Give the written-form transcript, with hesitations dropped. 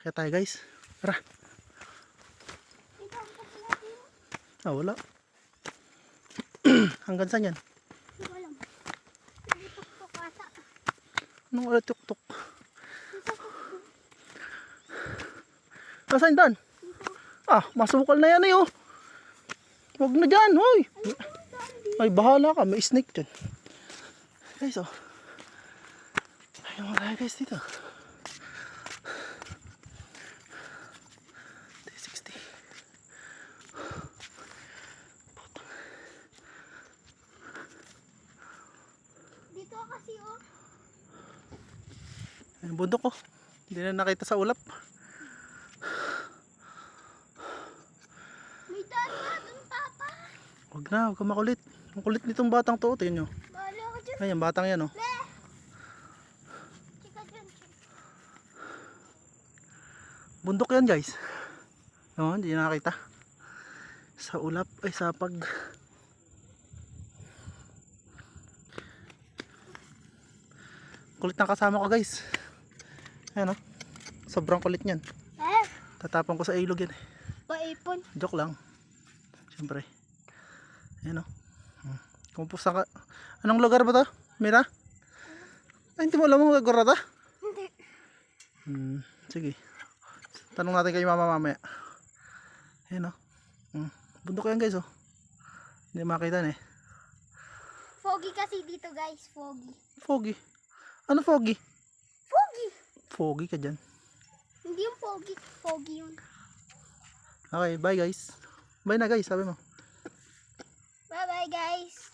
Kaya tayo guys. Tara. Ah, wala. Hanggang saan yan? Hindi ko alam. Tuk-tuk ata. Anong wala tuk-tuk? Nasaan dan? Ah, masukal na yan eh oh. Huwag na dyan, hoy. Ay, bahala ka. May snake dyan. Guys, oh. Ayun mo tayo guys dito. 360. Dito kasi oh. Ayun, bundok oh. Hindi na nakita sa ulap. May daan nga dun, Papa. Huwag na, huwag ka makulit. Ang kulit nitong batang to. Tingnan nyo. Bahala ka dyan. Ayan, batang yan oh. Le! Chika dyan, chika. Bundok yan guys. Oh, hindi na nakita. Sa ulap, ay sa pag... Kulit ng kasama ko guys. Ayan oh. Sobrang kulit niyan. Eh, Tatapon ko sa ilog yan eh. paipon. Joke lang. Siyempre. Ayan o. Kumusta ka? Anong lugar ba to? Mira? Ay, hindi mo alam ang lugar na to? Hindi. Sige. Tanong natin kay mama mamaya. Ayan o. Bundok yan guys o. Hindi makita na eh. Foggy kasi dito guys, foggy. Foggy. Ano foggy? Foggy! Foggy ka dyan. Hindi yung foggy, foggy yun. Okay, bye guys. Bye na guys, sabi mo. Bye bye guys.